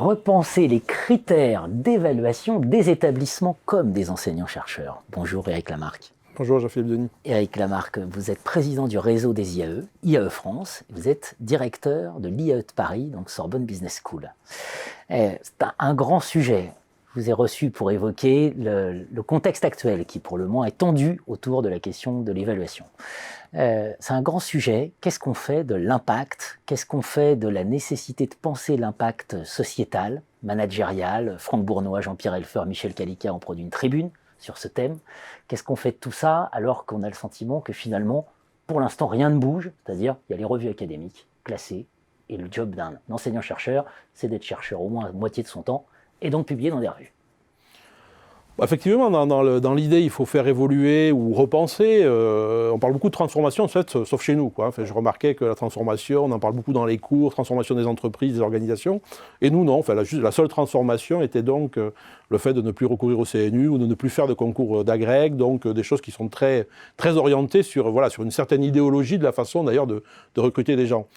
repenser les critères d'évaluation des établissements comme des enseignants-chercheurs. Bonjour Éric Lamarque. Bonjour Jean-Philippe Denis. Éric Lamarque, vous êtes président du réseau des IAE France, et vous êtes directeur de l'IAE de Paris, donc Sorbonne Business School. C'est un grand sujet. Je vous ai reçu pour évoquer le contexte actuel qui, pour le moins, est tendu autour de la question de l'évaluation. C'est un grand sujet. Qu'est-ce qu'on fait de l'impact? Qu'est-ce qu'on fait de la nécessité de penser l'impact sociétal, managérial? Franck Bournois, Jean-Pierre Helfer, Michel Calica ont produit une tribune sur ce thème. Qu'est-ce qu'on fait de tout ça alors qu'on a le sentiment que finalement, pour l'instant, rien ne bouge? C'est-à-dire, il y a les revues académiques classées et le job d'un enseignant-chercheur, c'est d'être chercheur au moins à moitié de son temps et donc publier dans des revues. Effectivement, dans l'idée, il faut faire évoluer ou repenser. On parle beaucoup de transformation, en fait, sauf chez nous, quoi. Enfin, je remarquais que la transformation, on en parle beaucoup dans les cours, transformation des entreprises, des organisations. Et nous, non. Enfin, la seule transformation était donc le fait de ne plus recourir au CNU ou de ne plus faire de concours d'agrég, donc des choses qui sont très, très orientées sur une certaine idéologie de la façon, d'ailleurs, de recruter des gens.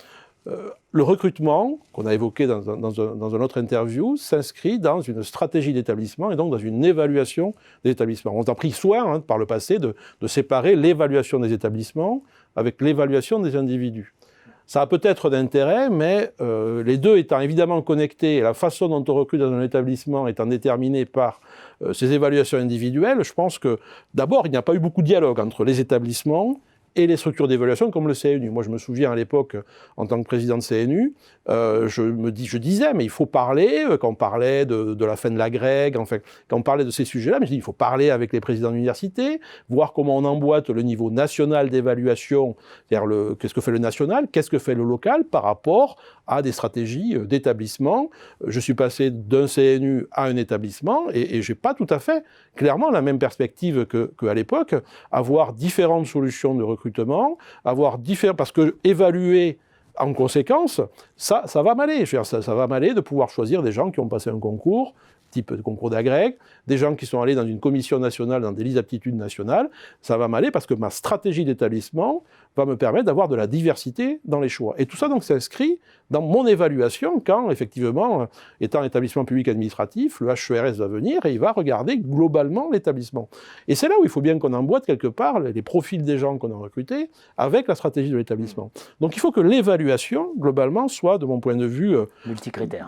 Le recrutement, qu'on a évoqué dans un autre interview, s'inscrit dans une stratégie d'établissement et donc dans une évaluation des établissements. On a pris soin par le passé de séparer l'évaluation des établissements avec l'évaluation des individus. Ça a peut-être d'intérêt, mais les deux étant évidemment connectés et la façon dont on recrute dans un établissement étant déterminée par ces évaluations individuelles, je pense que d'abord, il n'y a pas eu beaucoup de dialogue entre les établissements et les structures d'évaluation comme le CNU. Moi, je me souviens à l'époque, en tant que président de CNU, je disais, mais il faut parler, quand on parlait de la fin de l'agrég, enfin, quand on parlait de ces sujets-là, mais je dis, il faut parler avec les présidents d'université, voir comment on emboîte le niveau national d'évaluation, c'est-à-dire qu'est-ce que fait le national, qu'est-ce que fait le local par rapport à des stratégies d'établissement. Je suis passé d'un CNU à un établissement et je n'ai pas tout à fait clairement la même perspective qu'à l'époque, avoir différentes solutions de recrutement, parce que évaluer en conséquence, ça va m'aller. Ça va m'aller de pouvoir choisir des gens qui ont passé un concours, type de concours d'agrég, des gens qui sont allés dans une commission nationale, dans des listes d'aptitudes nationales. Ça va m'aller parce que ma stratégie d'établissement va me permettre d'avoir de la diversité dans les choix. Et tout ça donc s'inscrit dans mon évaluation quand, effectivement, étant établissement public administratif, le HCRS va venir et il va regarder globalement l'établissement. Et c'est là où il faut bien qu'on emboîte quelque part les profils des gens qu'on a recrutés avec la stratégie de l'établissement. Donc il faut que l'évaluation, globalement, soit, de mon point de vue,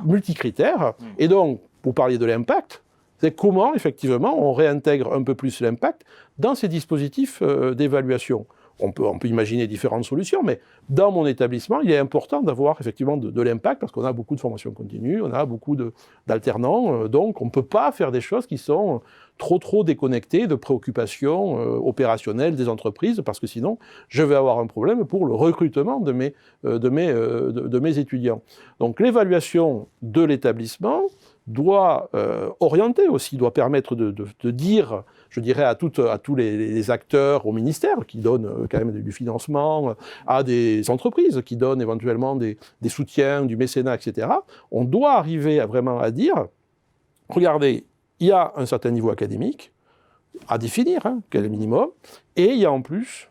multicritère. Et donc, vous parliez de l'impact, c'est comment, effectivement, on réintègre un peu plus l'impact dans ces dispositifs d'évaluation. On peut imaginer différentes solutions, mais dans mon établissement, il est important d'avoir effectivement de l'impact parce qu'on a beaucoup de formation continue, on a beaucoup d'alternants, donc on ne peut pas faire des choses qui sont trop déconnectées de préoccupations opérationnelles des entreprises parce que sinon, je vais avoir un problème pour le recrutement de mes étudiants. Donc l'évaluation de l'établissement doit orienter aussi, doit permettre de dire, je dirais, à tous les acteurs au ministère qui donnent quand même du financement, à des entreprises qui donnent éventuellement des soutiens, du mécénat, etc. On doit arriver vraiment à dire, regardez, il y a un certain niveau académique à définir, quel est le minimum, et il y a en plus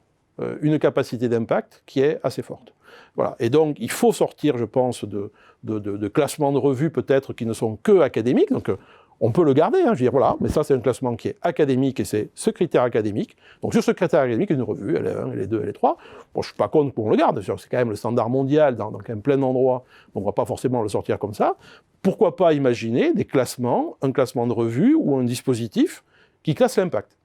une capacité d'impact qui est assez forte. Voilà. Et donc, il faut sortir, je pense, de classements de revues peut-être qui ne sont que académiques. Donc, on peut le garder, je veux dire, voilà, mais ça, c'est un classement qui est académique et c'est ce critère académique. Donc, sur ce critère académique, une revue, L1, L2, L3. Bon, je ne suis pas contre qu'on le garde, c'est quand même le standard mondial dans quand même plein d'endroits, donc on ne va pas forcément le sortir comme ça. Pourquoi pas imaginer des classements, un classement de revue ou un dispositif qui classe l'impact,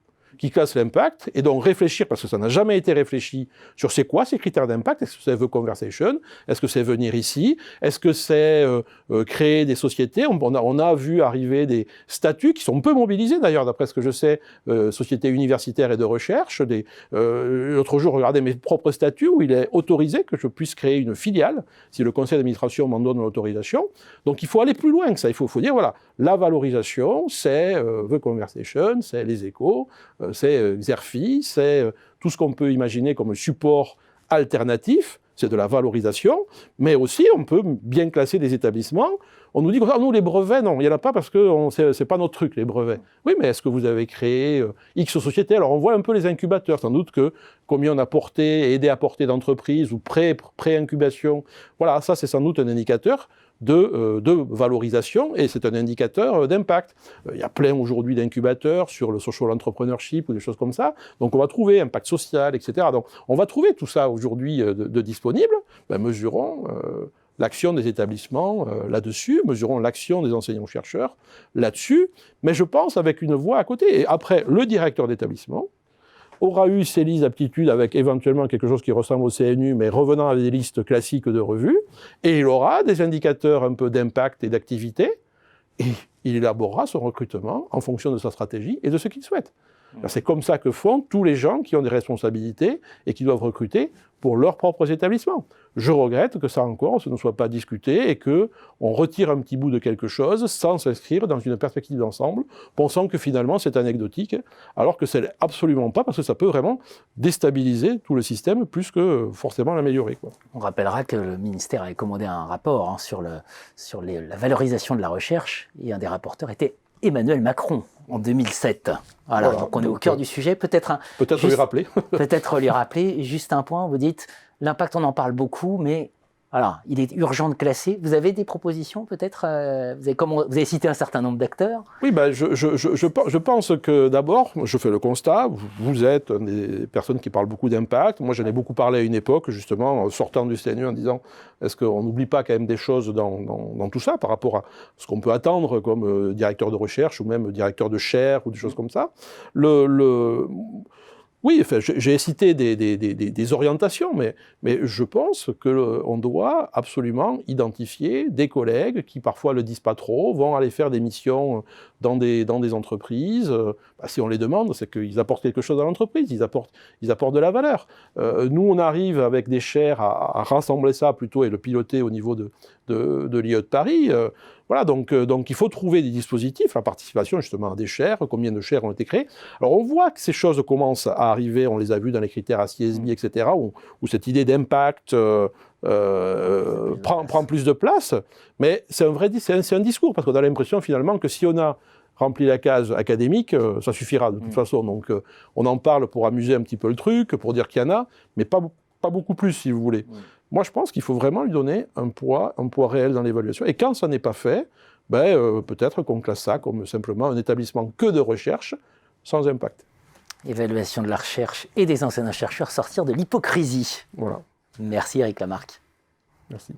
et donc réfléchir, parce que ça n'a jamais été réfléchi, sur c'est quoi ces critères d'impact. Est-ce que c'est The Conversation? Est-ce que c'est venir ici? Est-ce que c'est créer des sociétés? On a vu arriver des statuts qui sont peu mobilisés, d'ailleurs, d'après ce que je sais, sociétés universitaires et de recherche. L'autre jour, regardez mes propres statuts où il est autorisé que je puisse créer une filiale, si le conseil d'administration m'en donne l'autorisation. Donc il faut aller plus loin que ça. Il faut dire, voilà, la valorisation, c'est The Conversation, c'est les échos, c'est Xerfi, c'est tout ce qu'on peut imaginer comme support alternatif, c'est de la valorisation, mais aussi on peut bien classer des établissements. On nous dit, nous les brevets, non, il n'y en a pas parce que c'est pas notre truc, les brevets. Oui, mais est-ce que vous avez créé X sociétés? Alors on voit un peu les incubateurs, sans doute que combien on a porté, aidé à porter d'entreprises ou pré-incubation, voilà, ça c'est sans doute un indicateur de valorisation, et c'est un indicateur d'impact. Il y a plein aujourd'hui d'incubateurs sur le social entrepreneurship ou des choses comme ça, donc on va trouver impact social, etc. Donc on va trouver tout ça aujourd'hui de disponible. Mesurons l'action des établissements là-dessus, mesurons l'action des enseignants-chercheurs là-dessus, mais je pense avec une voie à côté. Et après, le directeur d'établissement aura eu ses listes d'aptitudes avec éventuellement quelque chose qui ressemble au CNU, mais revenant à des listes classiques de revues, et il aura des indicateurs un peu d'impact et d'activité, et il élaborera son recrutement en fonction de sa stratégie et de ce qu'il souhaite. C'est comme ça que font tous les gens qui ont des responsabilités et qui doivent recruter pour leurs propres établissements. Je regrette que ça encore, ce ne soit pas discuté et qu'on retire un petit bout de quelque chose sans s'inscrire dans une perspective d'ensemble, pensant que finalement c'est anecdotique, alors que c'est absolument pas, parce que ça peut vraiment déstabiliser tout le système plus que forcément l'améliorer. On rappellera que le ministère avait commandé un rapport sur la valorisation de la recherche, et un des rapporteurs était Emmanuel Macron en 2007. Voilà, donc on est au cœur du sujet. Peut-être lui rappeler. Peut-être lui rappeler. Juste un point, vous dites, l'impact on en parle beaucoup, mais alors, il est urgent de classer. Vous avez des propositions peut-être vous avez cité un certain nombre d'acteurs. Oui, je pense que d'abord, je fais le constat, vous êtes des personnes qui parlent beaucoup d'impact. Moi, j'en ai beaucoup parlé à une époque, justement, sortant du CNU, en disant, est-ce qu'on n'oublie pas quand même des choses dans tout ça, par rapport à ce qu'on peut attendre comme directeur de recherche, ou même directeur de chaire, ou des choses comme ça. Oui, enfin, j'ai cité des orientations, mais je pense qu'on doit absolument identifier des collègues qui parfois le disent pas trop, vont aller faire des missions dans des entreprises. Si on les demande, c'est qu'ils apportent quelque chose à l'entreprise, ils apportent de la valeur. Nous, on arrive avec des chaires à rassembler ça plutôt et le piloter au niveau de l'IE de Paris. Voilà, donc il faut trouver des dispositifs, la participation justement à des chaires, combien de chaires ont été créées. Alors on voit que ces choses commencent à arriver, on les a vues dans les critères ACSB, etc., où cette idée d'impact prend plus de place, mais c'est un discours, parce qu'on a l'impression finalement que si on a rempli la case académique, ça suffira de toute façon. Donc on en parle pour amuser un petit peu le truc, pour dire qu'il y en a, mais pas beaucoup plus si vous voulez. Moi, je pense qu'il faut vraiment lui donner un poids réel dans l'évaluation. Et quand ça n'est pas fait, peut-être qu'on classe ça comme simplement un établissement que de recherche, sans impact. Évaluation de la recherche et des enseignants-chercheurs, sortir de l'hypocrisie. Voilà. Merci Eric Lamarque. Merci.